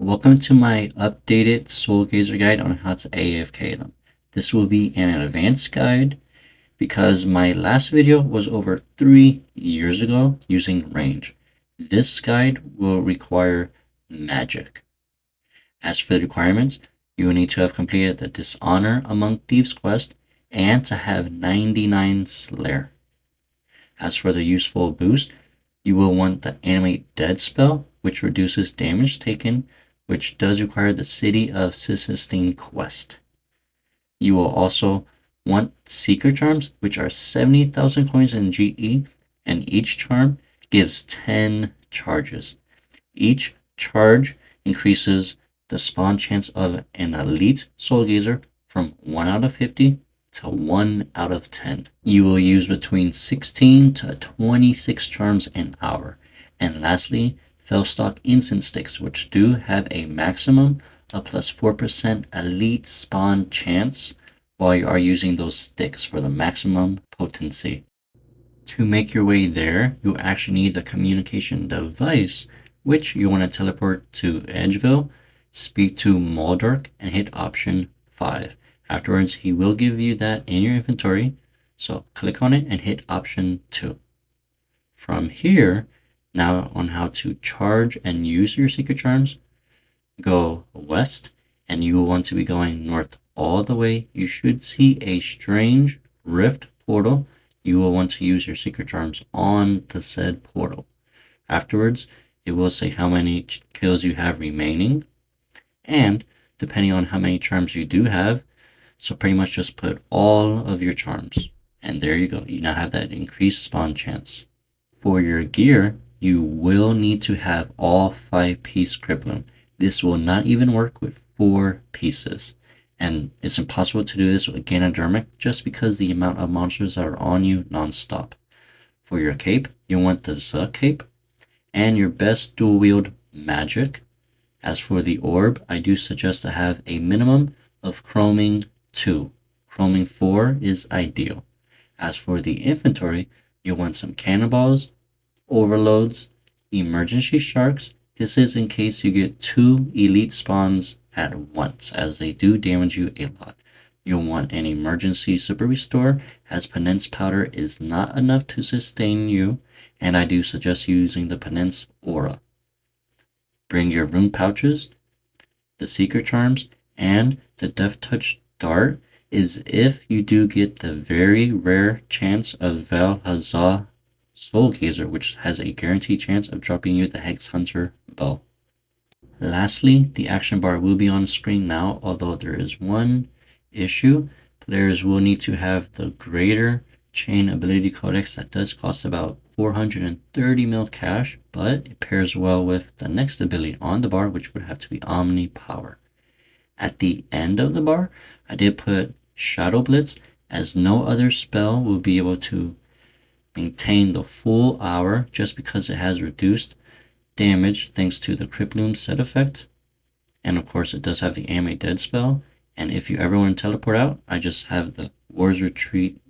Welcome to my updated Soulgazer guide on how to AFK them. This will be an advanced guide because my last video was over 3 years ago using range. This guide will require magic. As for the requirements, you will need to have completed the Dishonor Among Thieves quest and to have 99 Slayer. As for the useful boost, you will want the Animate Dead spell, which reduces damage taken, which does require the City of Sistine quest. You will also want Secret Charms, which are 70,000 coins in GE, and each charm gives 10 charges. Each charge increases the spawn chance of an Elite Soulgazer from 1 out of 50 to 1 out of 10. You will use between 16 to 26 charms an hour. And lastly, Fellstock Incense Sticks, which do have a maximum of plus 4% elite spawn chance while you are using those sticks for the maximum potency. To make your way there, you actually need the communication device, which you want to teleport to Edgeville, speak to Moldark, and hit option 5. Afterwards, he will give you that in your inventory, so click on it and hit option 2. From here, now on how to charge and use your secret charms, go west, and you will want to be going north all the way. You should see a strange rift portal. You will want to use your secret charms on the said portal. Afterwards, it will say how many kills you have remaining, and depending on how many charms you do have, so pretty much just put all of your charms. And there you go. You now have that increased spawn chance. For your gear, you will need to have all 5-piece Criploom. This will not even work with 4 pieces. And it's impossible to do this with Ganodermic just because the amount of monsters that are on you non-stop. For your cape, you want the Z cape and your best dual wield magic. As for the orb, I do suggest to have a minimum of chroming 2. Chroming 4 is ideal. As for the inventory, you'll want some cannonballs, overloads, emergency sharks. This is in case you get 2 elite spawns at once, as they do damage you a lot. You'll want an emergency super restore, as penance powder is not enough to sustain you, and I do suggest using the penance aura. Bring your rune pouches, the secret charms, and the death touch dart is if you do get the very rare chance of Valhazah Soulgazer, which has a guaranteed chance of dropping you the Hexhunter bow. Lastly, the action bar will be on screen now, although there is one issue. Players will need to have the Greater Chain Ability Codex that does cost about 430 mil cash, but it pairs well with the next ability on the bar, which would have to be Omni Power. At the end of the bar, I did put Shadow Blitz, as no other spell will be able to maintain the full hour just because it has reduced damage thanks to the Criploom set effect. And of course, it does have the Animate Dead spell. And if you ever want to teleport out, I just have the War's Retreat.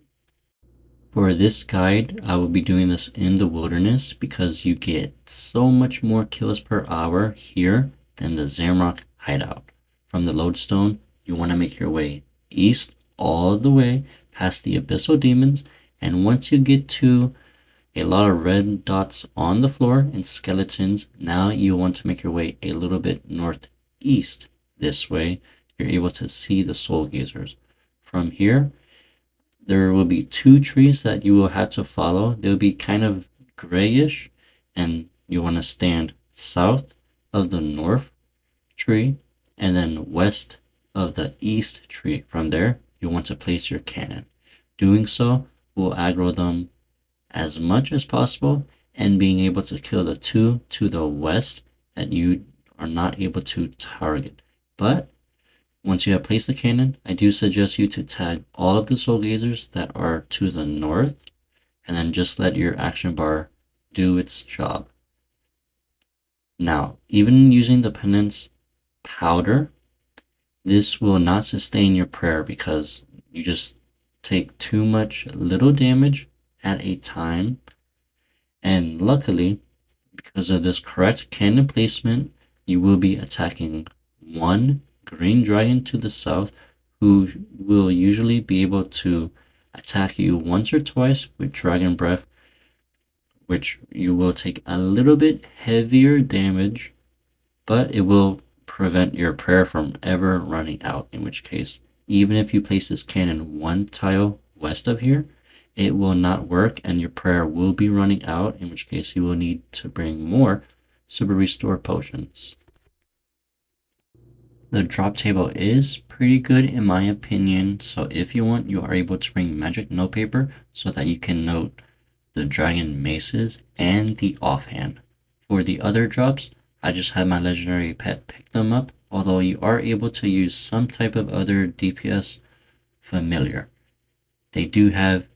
For this guide, I will be doing this in the wilderness because you get so much more kills per hour here than the Zamorak Hideout. From the Lodestone, you want to make your way east all the way past the Abyssal Demons, and once you get to a lot of red dots on the floor and skeletons, now you want to make your way a little bit northeast. This way, you're able to see the Soulgazers. From here, there will be 2 trees that you will have to follow. They'll be kind of grayish, and you want to stand south of the north tree and then west of the east tree. From there, you want to place your cannon. Doing so will aggro them as much as possible, and being able to kill the 2 to the west that you are not able to target. But once you have placed the cannon, I do suggest you to tag all of the Soulgazers that are to the north, and then just let your action bar do its job. Now, even using the penance powder, this will not sustain your prayer because you just take too much little damage at a time. And luckily, because of this correct cannon placement, you will be attacking one green dragon to the south, who will usually be able to attack you once or twice with Dragon Breath, which you will take a little bit heavier damage, but it will prevent your prayer from ever running out, in which case, even if you place this cannon one tile west of here, it will not work and your prayer will be running out, in which case you will need to bring more Super Restore potions. The drop table is pretty good in my opinion, so if you want, you are able to bring magic note paper so that you can note the dragon maces and the offhand. For the other drops, I just had my legendary pet pick them up, although you are able to use some type of other DPS familiar. They do have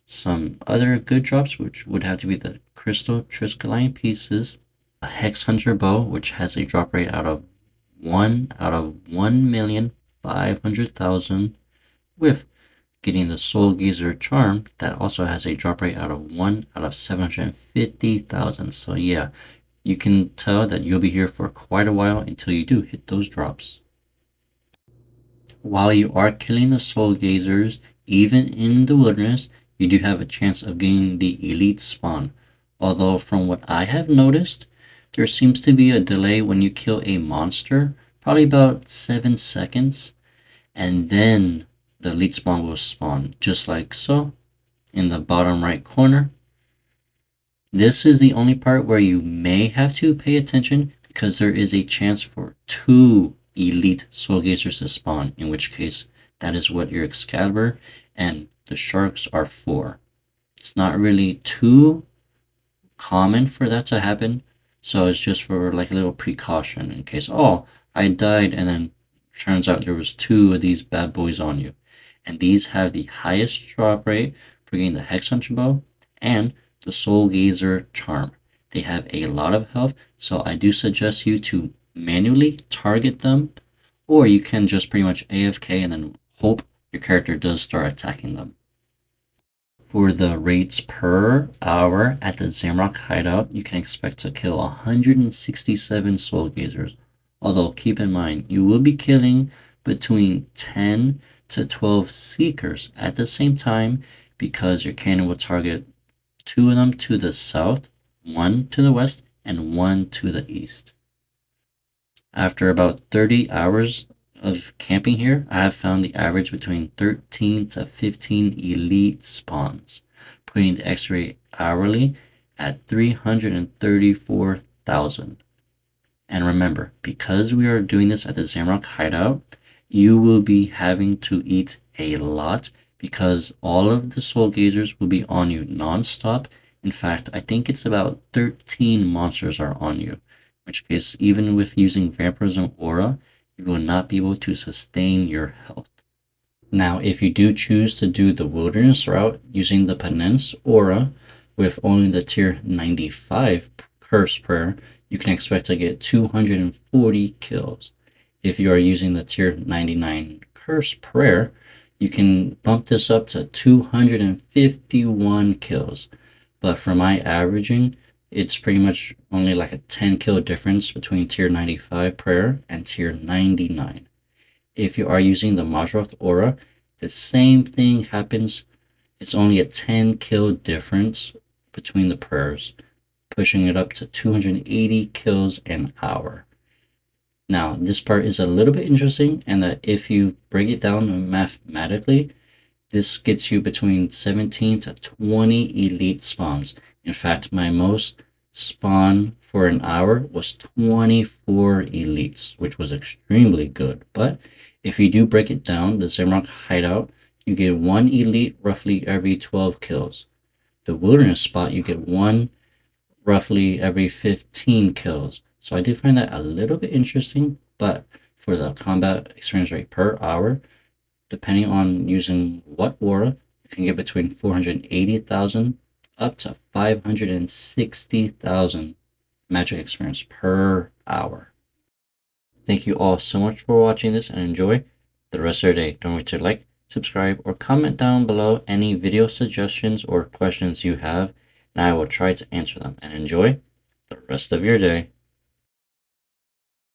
some other good drops, which would have to be the crystal Triskelion pieces, a Hexhunter bow, which has a drop rate out of 1,500,000, with getting the Soulgazer charm that also has a drop rate out of 1 out of 750,000. So yeah, you can tell that you'll be here for quite a while until you do hit those drops. While you are killing the Soulgazers, even in the wilderness, you do have a chance of getting the elite spawn. Although from what I have noticed, there seems to be a delay when you kill a monster, probably about 7 seconds, and then the elite spawn will spawn, just like so, in the bottom right corner. This is the only part where you may have to pay attention, because there is a chance for 2 elite Soulgazers to spawn, in which case that is what your Excalibur and the sharks are for. It's not really too common for that to happen, so it's just for like a little precaution in case, oh, I died and then turns out there was 2 of these bad boys on you. And these have the highest drop rate for getting the Hexhunter bow and the Soulgazer charm. They have a lot of health, so I do suggest you to manually target them, or you can just pretty much AFK and then hope your character does start attacking them. For the rates per hour at the Zamorak hideout, you can expect to kill 167 Soulgazers. Although keep in mind, you will be killing between 10 to 12 Seekers at the same time, because your cannon will target 2 of them to the south, 1 to the west, and 1 to the east. After about 30 hours of camping here, I have found the average between 13 to 15 elite spawns, putting the X rate hourly at 334,000. And remember, because we are doing this at the Zamorak hideout, you will be having to eat a lot, because all of the Soulgazers will be on you non-stop. In fact, I think it's about 13 monsters are on you, in which case, even with using Vampirism Aura, you will not be able to sustain your health. Now, if you do choose to do the Wilderness route using the Penance Aura with only the tier 95 Curse Prayer, you can expect to get 240 kills. If you are using the tier 99 Curse Prayer, you can bump this up to 251 kills. But for my averaging, it's pretty much only like a 10 kill difference between tier 95 prayer and tier 99. If you are using the Mazroth Aura, the same thing happens. It's only a 10 kill difference between the prayers, pushing it up to 280 kills an hour. Now, this part is a little bit interesting, and that if you break it down mathematically, this gets you between 17 to 20 elite spawns. In fact, my most spawn for an hour was 24 elites, which was extremely good. But if you do break it down, the Zamorak hideout, you get 1 elite roughly every 12 kills. The wilderness spot, you get 1 roughly every 15 kills. So I do find that a little bit interesting, but for the combat experience rate per hour, depending on using what aura, you can get between 480,000 up to 560,000 magic experience per hour. Thank you all so much for watching this, and enjoy the rest of your day. Don't forget to like, subscribe, or comment down below any video suggestions or questions you have, and I will try to answer them. And enjoy the rest of your day.